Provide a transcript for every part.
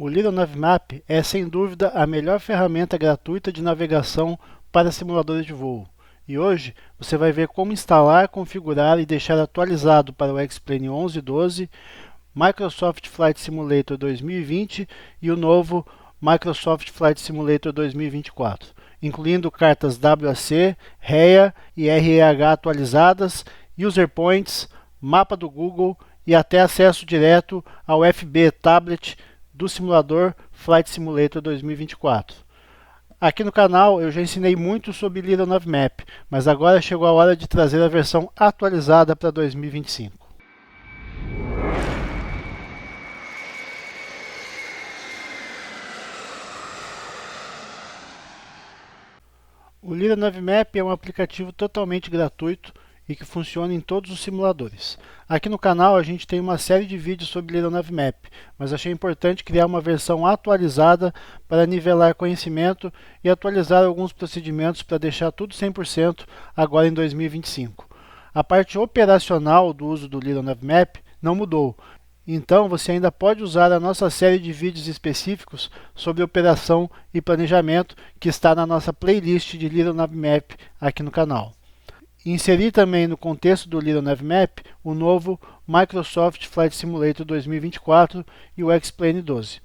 O Little Navmap é sem dúvida a melhor ferramenta gratuita de navegação para simuladores de voo. E hoje você vai ver como instalar, configurar e deixar atualizado para o X-Plane 11.12, Microsoft Flight Simulator 2020 e o novo Microsoft Flight Simulator 2024, incluindo cartas WAC, REA e REH atualizadas, user points, mapa do Google e até acesso direto ao FB Tablet do simulador Flight Simulator 2024. Aqui no canal eu já ensinei muito sobre Little Navmap, mas agora chegou a hora de trazer a versão atualizada para 2025. O Little Navmap é um aplicativo totalmente gratuito e que funciona em todos os simuladores. Aqui no canal a gente tem uma série de vídeos sobre Little Navmap, mas achei importante criar uma versão atualizada para nivelar conhecimento e atualizar alguns procedimentos para deixar tudo 100% agora em 2025. A parte operacional do uso do Little Navmap não mudou. Então você ainda pode usar a nossa série de vídeos específicos sobre operação e planejamento que está na nossa playlist de Little Navmap aqui no canal. Inserir também no contexto do Little Navmap o novo Microsoft Flight Simulator 2024 e o X-Plane 12.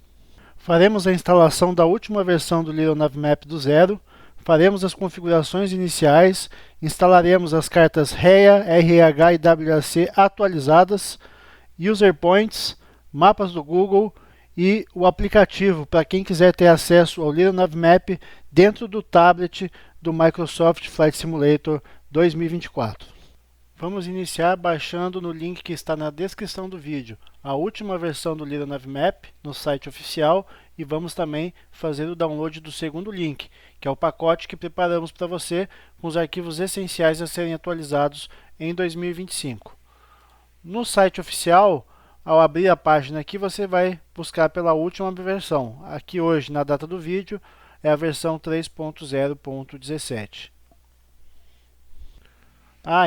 Faremos a instalação da última versão do Little Navmap do zero, faremos as configurações iniciais, instalaremos as cartas REA, REH e WAC atualizadas, user points, mapas do Google e o aplicativo para quem quiser ter acesso ao Little Navmap dentro do tablet do Microsoft Flight Simulator 2024. Vamos iniciar baixando no link que está na descrição do vídeo a última versão do Little Navmap no site oficial e vamos também fazer o download do segundo link, que é o pacote que preparamos para você com os arquivos essenciais a serem atualizados em 2025. No site oficial, ao abrir a página aqui, você vai buscar pela última versão. Aqui hoje, na data do vídeo, é a versão 3.0.17.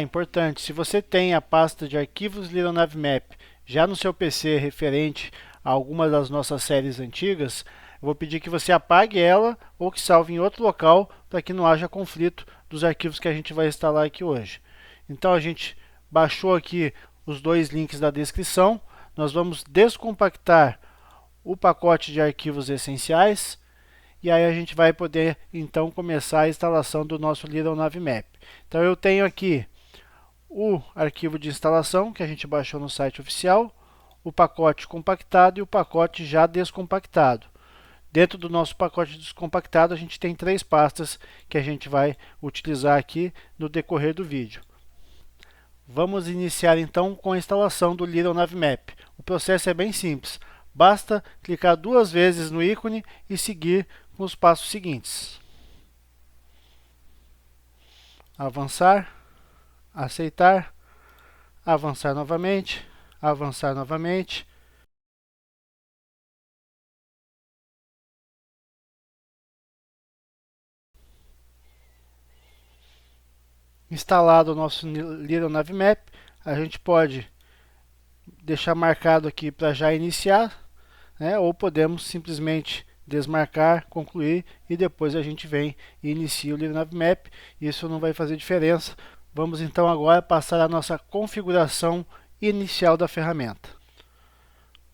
Importante, se você tem a pasta de arquivos Little Navmap já no seu PC referente a alguma das nossas séries antigas, eu vou pedir que você apague ela ou que salve em outro local para que não haja conflito dos arquivos que a gente vai instalar aqui hoje. Então a gente baixou aqui os dois links da descrição, nós vamos descompactar o pacote de arquivos essenciais e aí a gente vai poder então começar a instalação do nosso Little Navmap. Então eu tenho aqui o arquivo de instalação que a gente baixou no site oficial, o pacote compactado e o pacote já descompactado. Dentro do nosso pacote descompactado a gente tem três pastas que a gente vai utilizar aqui no decorrer do vídeo. Vamos iniciar então com a instalação do Little Navmap. O processo é bem simples, basta clicar duas vezes no ícone e seguir com os passos seguintes. Avançar, aceitar, avançar novamente, avançar novamente. Instalado o nosso Little Navmap, a gente pode deixar marcado aqui para já iniciar, né? Ou podemos simplesmente desmarcar, concluir e depois a gente vem e inicia o Little Navmap. Isso não vai fazer diferença. Vamos então agora passar a nossa configuração inicial da ferramenta.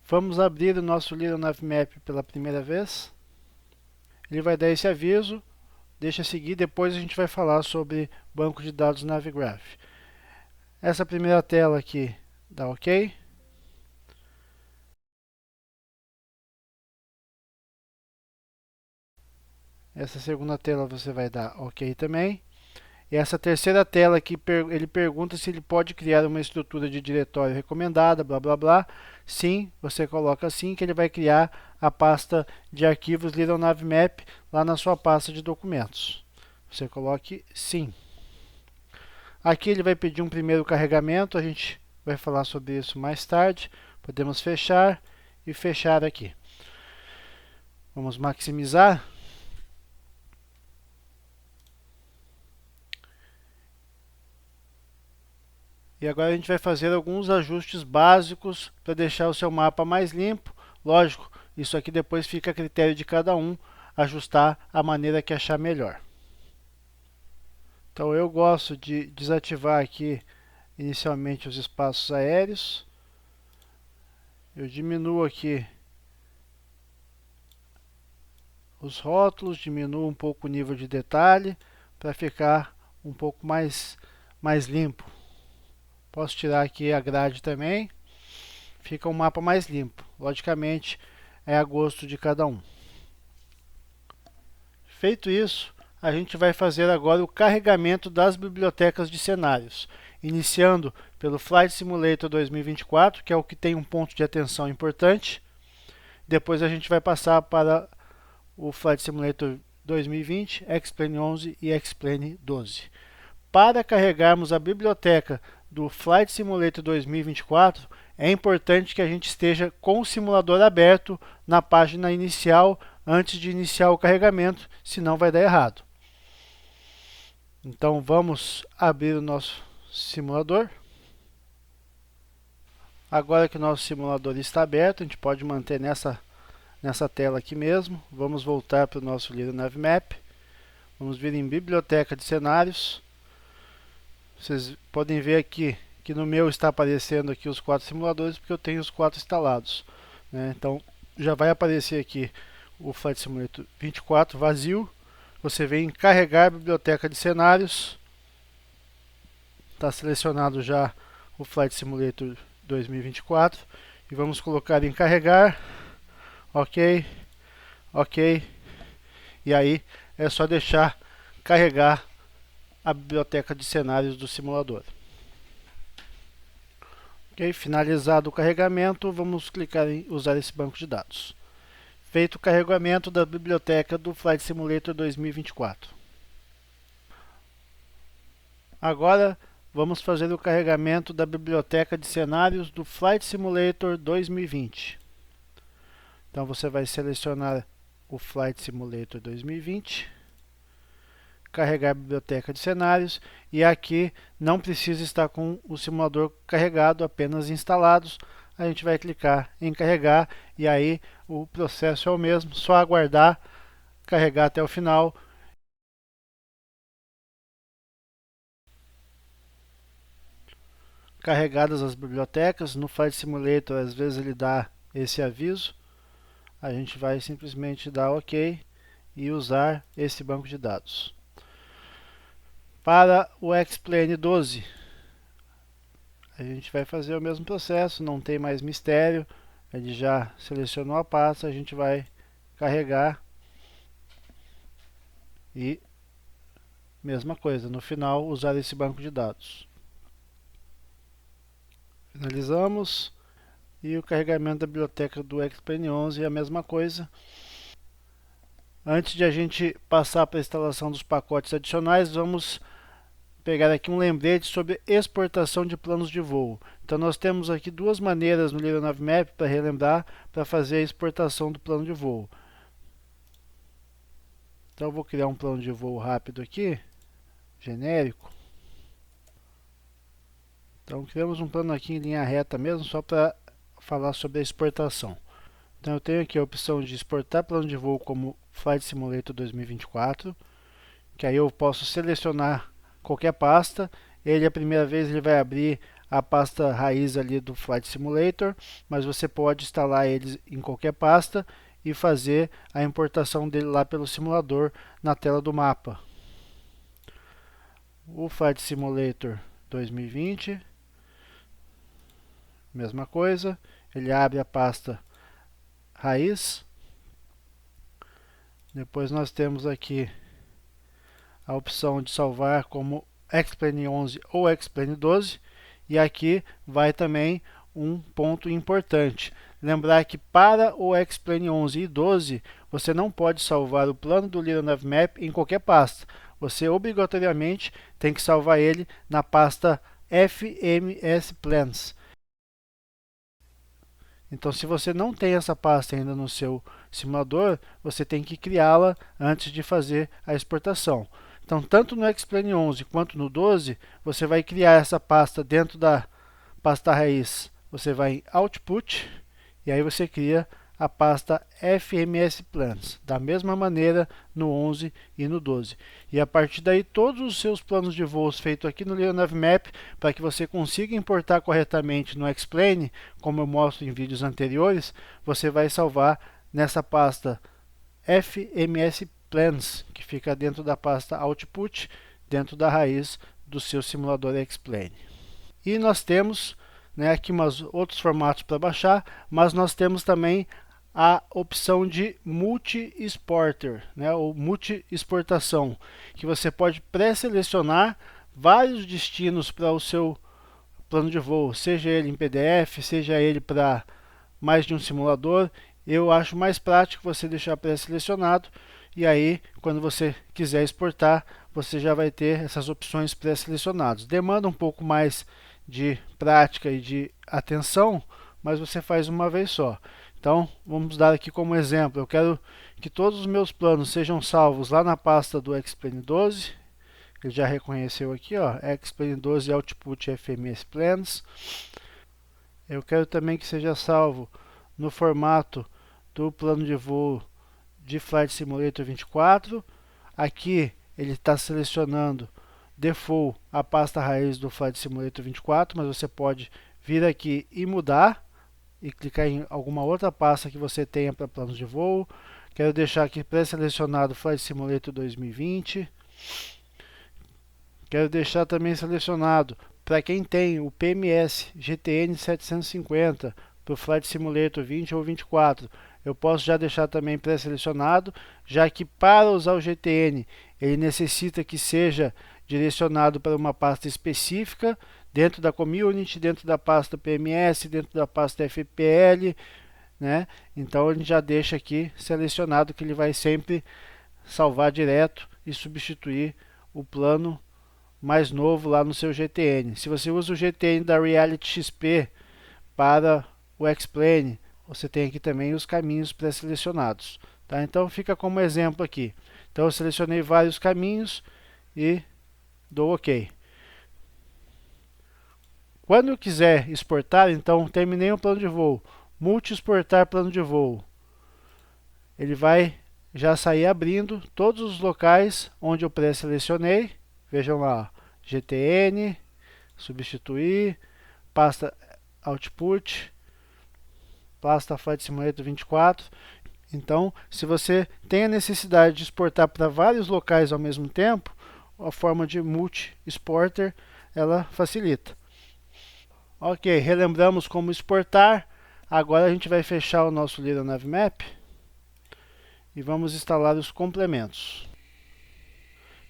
Vamos abrir o nosso Little Navmap pela primeira vez. Ele vai dar esse aviso. Deixa seguir, depois a gente vai falar sobre banco de dados Navigraph. Essa primeira tela aqui dá OK. Essa segunda tela você vai dar OK também. E essa terceira tela aqui, ele pergunta se ele pode criar uma estrutura de diretório recomendada, blá blá blá. Sim, você coloca sim que ele vai criar a pasta de arquivos Little Navmap lá na sua pasta de documentos. Você coloque sim. Aqui ele vai pedir um primeiro carregamento, a gente vai falar sobre isso mais tarde. Podemos fechar e fechar aqui. Vamos maximizar. E agora a gente vai fazer alguns ajustes básicos para deixar o seu mapa mais limpo. Lógico, Isso aqui depois fica a critério de cada um ajustar a maneira que achar melhor. Então eu gosto de desativar aqui inicialmente os espaços aéreos. Eu diminuo aqui os rótulos, diminuo um pouco o nível de detalhe para ficar um pouco mais limpo. Posso tirar aqui a grade também, fica um mapa mais limpo. Logicamente é a gosto de cada um. Feito isso, a gente vai fazer agora o carregamento das bibliotecas de cenários, iniciando pelo Flight Simulator 2024, que é o que tem um ponto de atenção importante. Depois a gente vai passar para o Flight Simulator 2020, X-Plane 11 e X-Plane 12. Para carregarmos a biblioteca do Flight Simulator 2024, é importante que a gente esteja com o simulador aberto na página inicial antes de iniciar o carregamento, senão vai dar errado. Então vamos abrir o nosso simulador. Agora que o nosso simulador está aberto, a gente pode manter nessa tela aqui mesmo. Vamos voltar para o nosso Little Navmap. Vamos vir em Biblioteca de Cenários. Vocês podem ver aqui que no meu está aparecendo aqui os 4 simuladores, porque eu tenho os 4 instalados, né? Então já vai aparecer aqui o Flight Simulator 24 vazio. Você vem em carregar a biblioteca de cenários. Está selecionado já o Flight Simulator 2024. E vamos colocar em carregar. Ok, ok. E aí é só deixar carregar a biblioteca de cenários do simulador. Ok, finalizado o carregamento, vamos clicar em usar esse banco de dados. Feito o carregamento da biblioteca do Flight Simulator 2024. Agora vamos fazer o carregamento da biblioteca de cenários do Flight Simulator 2020. Então você vai selecionar o Flight Simulator 2020, carregar a biblioteca de cenários, e aqui não precisa estar com o simulador carregado, apenas instalados. A gente vai clicar em carregar e aí o processo é o mesmo, só aguardar carregar até o final. Carregadas as bibliotecas, no Flight Simulator às vezes ele dá esse aviso, a gente vai simplesmente dar OK e usar esse banco de dados. Para o X-Plane 12, a gente vai fazer o mesmo processo, não tem mais mistério, ele já selecionou a pasta, a gente vai carregar e mesma coisa, no final usar esse banco de dados. Finalizamos e o carregamento da biblioteca do X-Plane 11 é a mesma coisa. Antes de a gente passar para a instalação dos pacotes adicionais, vamos pegar aqui um lembrete sobre exportação de planos de voo. Então nós temos aqui duas maneiras no Little Navmap para relembrar, para fazer a exportação do plano de voo. Então eu vou criar um plano de voo rápido aqui, genérico. Então criamos um plano aqui em linha reta mesmo, só para falar sobre a exportação. Então eu tenho aqui a opção de exportar plano de voo como Flight Simulator 2024, que aí eu posso selecionar qualquer pasta. A primeira vez ele vai abrir a pasta raiz ali do Flight Simulator, mas você pode instalar ele em qualquer pasta e fazer a importação dele lá pelo simulador na tela do mapa. O Flight Simulator 2020, mesma coisa, ele abre a pasta raiz. Depois nós temos aqui a opção de salvar como X-Plane 11 ou X-Plane 12, e aqui vai também um ponto importante. Lembrar que para o X-Plane 11 e 12, você não pode salvar o plano do Little Navmap em qualquer pasta. Você obrigatoriamente tem que salvar ele na pasta FMS Plans. Então, se você não tem essa pasta ainda no seu simulador, você tem que criá-la antes de fazer a exportação. Então, tanto no X-Plane 11 quanto no 12, você vai criar essa pasta dentro da pasta raiz. Você vai em Output e aí você cria a pasta FMS Plans, da mesma maneira no 11 e no 12. E a partir daí, todos os seus planos de voos feitos aqui no Little Navmap, para que você consiga importar corretamente no X-Plane, como eu mostro em vídeos anteriores, você vai salvar nessa pasta FMS Plans, que fica dentro da pasta Output, dentro da raiz do seu simulador X-Plane. E nós temos, né, aqui outros formatos para baixar, mas nós temos também a opção de multi-exporter, né, ou multi-exportação, que você pode pré-selecionar vários destinos para o seu plano de voo, seja ele em PDF, seja ele para mais de um simulador. Eu acho mais prático você deixar pré-selecionado, e aí quando você quiser exportar, você já vai ter essas opções pré-selecionadas. Demanda um pouco mais de prática e de atenção, mas você faz uma vez só. Então, vamos dar aqui como exemplo, eu quero que todos os meus planos sejam salvos lá na pasta do X-Plane 12. Ele já reconheceu aqui, ó, X-Plane 12 Output FMS Plans. Eu quero também que seja salvo no formato do plano de voo de Flight Simulator 24. Aqui ele está selecionando default a pasta raiz do Flight Simulator 24, mas você pode vir aqui e mudar e clicar em alguma outra pasta que você tenha para planos de voo. Quero deixar aqui pré-selecionado Flight Simulator 2020. Quero deixar também selecionado para quem tem o PMS GTN 750 para o Flight Simulator 20 ou 24. Eu posso já deixar também pré-selecionado, já que para usar o GTN ele necessita que seja direcionado para uma pasta específica, dentro da community, dentro da pasta PMS, dentro da pasta FPL, né? Então ele já deixa aqui selecionado que ele vai sempre salvar direto e substituir o plano mais novo lá no seu GTN. Se você usa o GTN da Reality XP para o X-Plane, você tem aqui também os caminhos pré-selecionados, tá? Então fica como exemplo aqui. Então eu selecionei vários caminhos e dou OK. Quando eu quiser exportar, então terminei um plano de voo, multi-exportar plano de voo. Ele vai já sair abrindo todos os locais onde eu pré-selecionei. Vejam lá, GTN, substituir, pasta Output, pasta Flight Simulator 24. Então, se você tem a necessidade de exportar para vários locais ao mesmo tempo, a forma de multi-exporter ela facilita. Ok, relembramos como exportar. Agora a gente vai fechar o nosso Little Navmap e vamos instalar os complementos.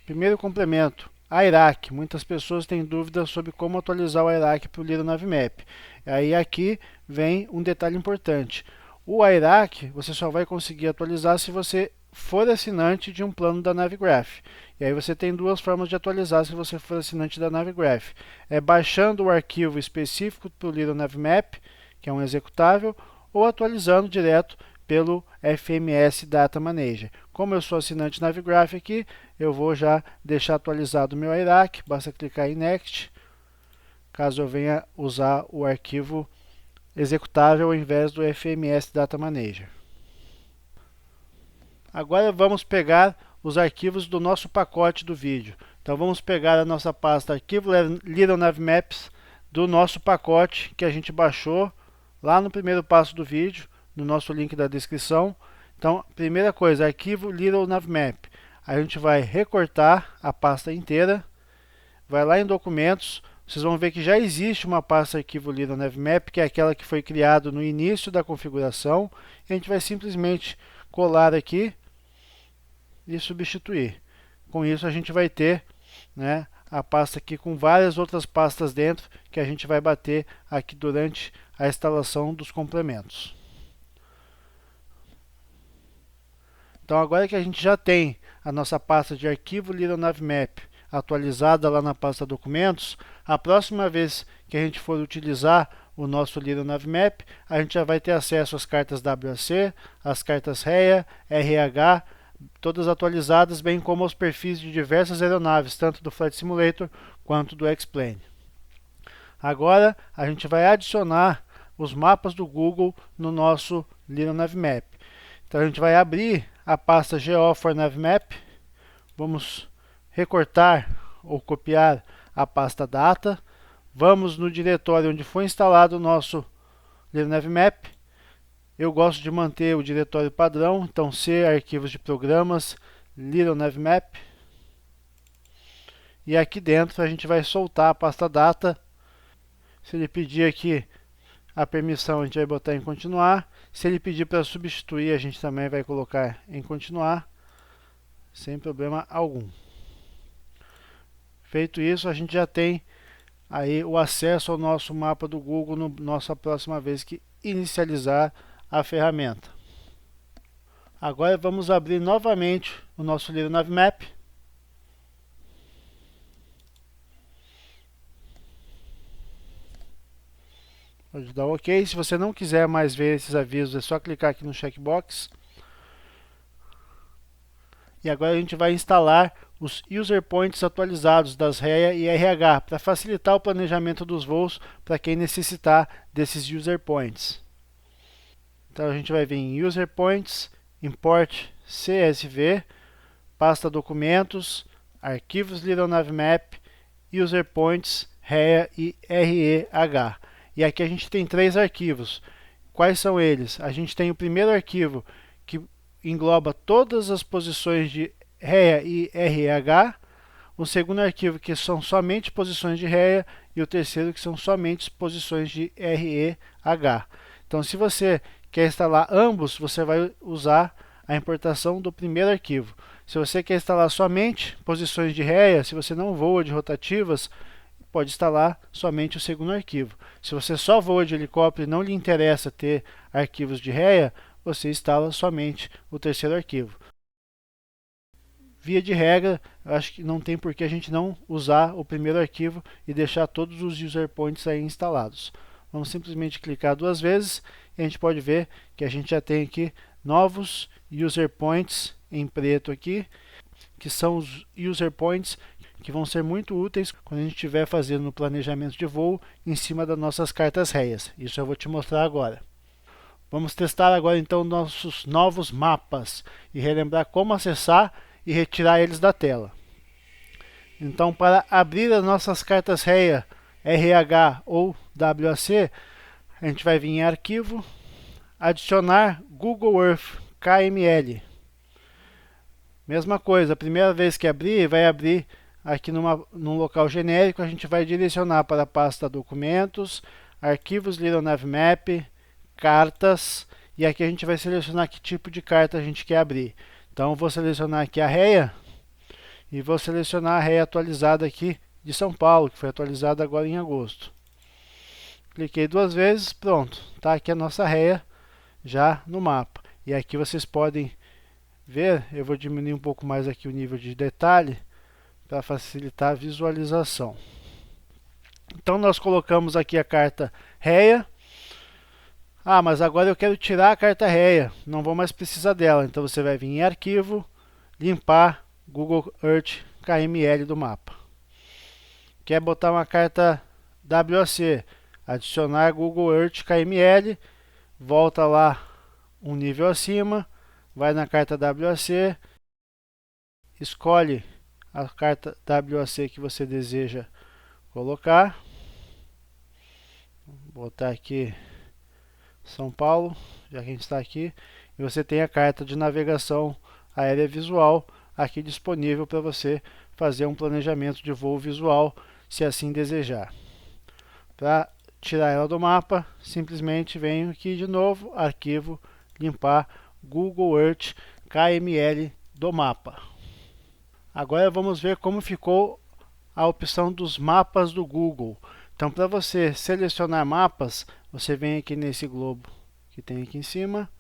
Primeiro complemento, IRAC. Muitas pessoas têm dúvidas sobre como atualizar o IRAC para o Little Navmap. Aí aqui vem um detalhe importante. O IRAC você só vai conseguir atualizar se você for assinante de um plano da Navigraph. E aí você tem duas formas de atualizar se você for assinante da Navigraph. É baixando o arquivo específico para o Little Navmap, que é um executável, ou atualizando direto pelo FMS Data Manager. Como eu sou assinante Navigraph aqui, eu vou já deixar atualizado o meu IRAC, basta clicar em Next, caso eu venha usar o arquivo executável ao invés do FMS Data Manager. Agora vamos pegar os arquivos do nosso pacote do vídeo. Então vamos pegar a nossa pasta arquivo Little Navmaps do nosso pacote que a gente baixou lá no primeiro passo do vídeo, no nosso link da descrição. Então, primeira coisa, arquivo Little Navmap. A gente vai recortar a pasta inteira, vai lá em documentos, vocês vão ver que já existe uma pasta arquivo Little Navmap, que é aquela que foi criada no início da configuração. E a gente vai simplesmente colar aqui e substituir. Com isso a gente vai ter, né, a pasta aqui com várias outras pastas dentro que a gente vai bater aqui durante a instalação dos complementos. Então agora que a gente já tem a nossa pasta de arquivo Little Navmap atualizada lá na pasta documentos, a próxima vez que a gente for utilizar o nosso Little Navmap, a gente já vai ter acesso às cartas WAC, às cartas REA, RH, todas atualizadas, bem como aos perfis de diversas aeronaves, tanto do Flight Simulator quanto do X-Plane. Agora a gente vai adicionar os mapas do Google no nosso Little Navmap. Então a gente vai abrir a pasta GO for Navmap, vamos recortar ou copiar a pasta data, vamos no diretório onde foi instalado o nosso Little Navmap. Eu gosto de manter o diretório padrão, então C, arquivos de programas, Little Navmap. E aqui dentro a gente vai soltar a pasta data. Se ele pedir aqui a permissão, a gente vai botar em continuar. Se ele pedir para substituir, a gente também vai colocar em continuar, sem problema algum. Feito isso, a gente já tem aí o acesso ao nosso mapa do Google na nossa próxima vez que inicializar a ferramenta. Agora vamos abrir novamente o nosso Little Navmap. Pode dar OK. Se você não quiser mais ver esses avisos, é só clicar aqui no checkbox. E agora a gente vai instalar os user points atualizados das REA e RH para facilitar o planejamento dos voos para quem necessitar desses user points. Então a gente vai vir em user points, import CSV, pasta documentos, arquivos Little Navmap, user points, REA e REH. E aqui a gente tem 3 arquivos. Quais são eles? A gente tem o primeiro arquivo que engloba todas as posições de REA e REH, o segundo arquivo que são somente posições de REA e o terceiro que são somente posições de REH. Então, se você quer instalar ambos, você vai usar a importação do primeiro arquivo. Se você quer instalar somente posições de REA, se você não voa de rotativas, pode instalar somente o segundo arquivo. Se você só voa de helicóptero e não lhe interessa ter arquivos de REA, você instala somente o terceiro arquivo. Via de regra, eu acho que não tem por que a gente não usar o primeiro arquivo e deixar todos os user points aí instalados. Vamos simplesmente clicar 2 vezes e a gente pode ver que a gente já tem aqui novos user points em preto aqui, que são os user points que vão ser muito úteis quando a gente estiver fazendo o planejamento de voo em cima das nossas cartas REAs. Isso eu vou te mostrar agora. Vamos testar agora então nossos novos mapas e relembrar como acessar e retirar eles da tela. Então, para abrir as nossas cartas REA, RH ou WAC, a gente vai vir em Arquivo, adicionar Google Earth KML. Mesma coisa, a primeira vez que abrir, vai abrir aqui num local genérico, a gente vai direcionar para a pasta Documentos, Arquivos Little Navmap, Cartas, e aqui a gente vai selecionar que tipo de carta a gente quer abrir. Então, vou selecionar aqui a REA, e vou selecionar a REA atualizada aqui de São Paulo, que foi atualizada agora em agosto. Cliquei 2 vezes, pronto, está aqui a nossa REA já no mapa. E aqui vocês podem ver, eu vou diminuir um pouco mais aqui o nível de detalhe, para facilitar a visualização. Então nós colocamos aqui a carta REA. Ah, mas agora eu quero tirar a carta REA, não vou mais precisar dela. Então você vai vir em Arquivo, limpar Google Earth KML do mapa. Quer botar uma carta WAC, adicionar Google Earth KML, volta lá um nível acima, vai na carta WAC, escolhe a carta WAC que você deseja colocar. Vou botar aqui São Paulo, já que a gente está aqui. E você tem a carta de navegação aérea visual aqui disponível para você fazer um planejamento de voo visual, se assim desejar. Para tirar ela do mapa, simplesmente venho aqui de novo, Arquivo, limpar Google Earth KML do mapa. Agora vamos ver como ficou a opção dos mapas do Google. Então, para você selecionar mapas, você vem aqui nesse globo que tem aqui em cima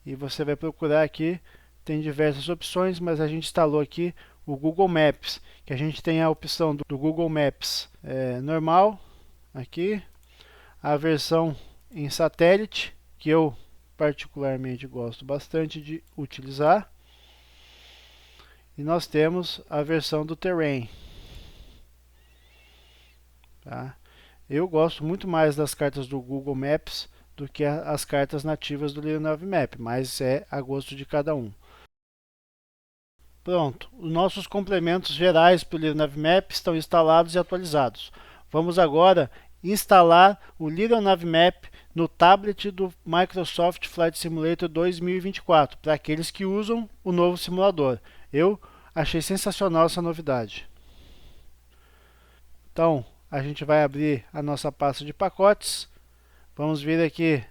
e você vai procurar aqui. Tem diversas opções, mas a gente instalou aqui o Google Maps, que a gente tem a opção do Google Maps normal, aqui, a versão em satélite, que eu particularmente gosto bastante de utilizar. E nós temos a versão do Terrain. Tá? Eu gosto muito mais das cartas do Google Maps do que as cartas nativas do Little Navmap, mas é a gosto de cada um. Pronto, os nossos complementos gerais para o Little Navmap estão instalados e atualizados. Vamos agora instalar o Little Navmap no tablet do Microsoft Flight Simulator 2024, para aqueles que usam o novo simulador. Eu achei sensacional essa novidade. Então, a gente vai abrir a nossa pasta de pacotes. Vamos vir aqui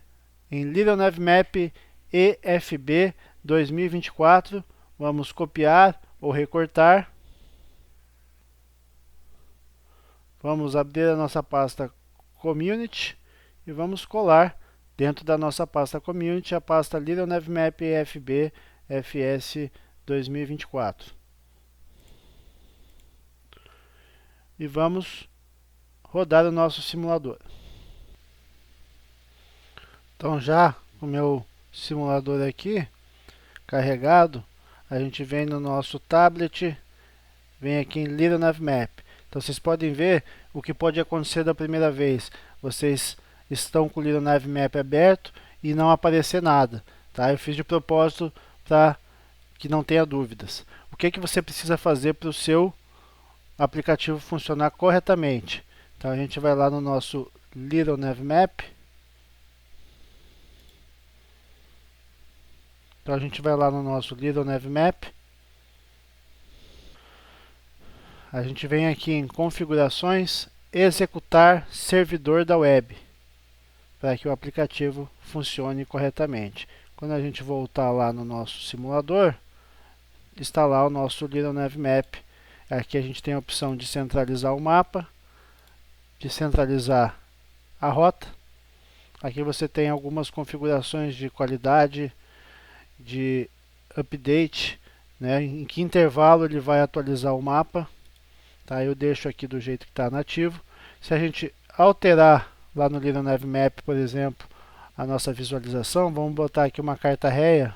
em Little Navmap EFB 2024. Vamos copiar ou recortar. Vamos abrir a nossa pasta Community e vamos colar dentro da nossa pasta Community a pasta Little Navmap EFB FS 2024. E vamos rodar o nosso simulador. Então, já com o meu simulador aqui carregado, a gente vem no nosso tablet, vem aqui em Little Navmap. Então vocês podem ver o que pode acontecer da primeira vez. Vocês estão com o Little Navmap aberto e não aparecer nada, tá? Eu fiz de propósito para que não tenha dúvidas. O que você precisa fazer para o seu aplicativo funcionar corretamente? Então a gente vai lá no nosso Little Navmap. Então a gente vai lá no nosso Little Navmap. A gente vem aqui em configurações, executar servidor da web, para que o aplicativo funcione corretamente. Quando a gente voltar lá no nosso simulador, instalar o nosso Little Navmap. Aqui a gente tem a opção de centralizar o mapa, de centralizar a rota. Aqui você tem algumas configurações de qualidade, de update, né? Em que intervalo ele vai atualizar o mapa. Tá? Eu deixo aqui do jeito que está nativo. Se a gente alterar lá no Little Navmap, por exemplo, a nossa visualização, vamos botar aqui uma carta réia.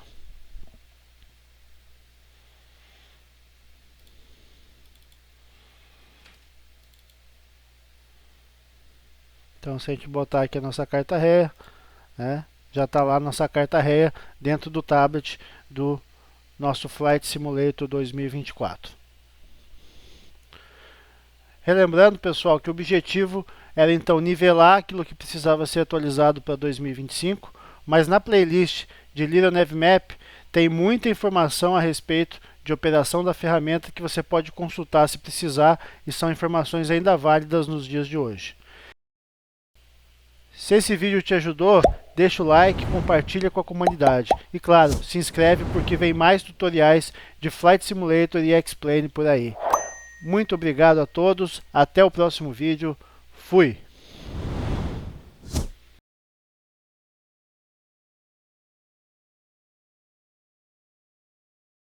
Então, se a gente botar aqui a nossa carta réia, né, já está lá a nossa carta réia dentro do tablet do nosso Flight Simulator 2024. Relembrando, pessoal, que o objetivo era então nivelar aquilo que precisava ser atualizado para 2025, mas na playlist de Little Navmap tem muita informação a respeito de operação da ferramenta que você pode consultar se precisar, e são informações ainda válidas nos dias de hoje. Se esse vídeo te ajudou, deixa o like, compartilha com a comunidade. E claro, se inscreve porque vem mais tutoriais de Flight Simulator e X-Plane por aí. Muito obrigado a todos, até o próximo vídeo, fui!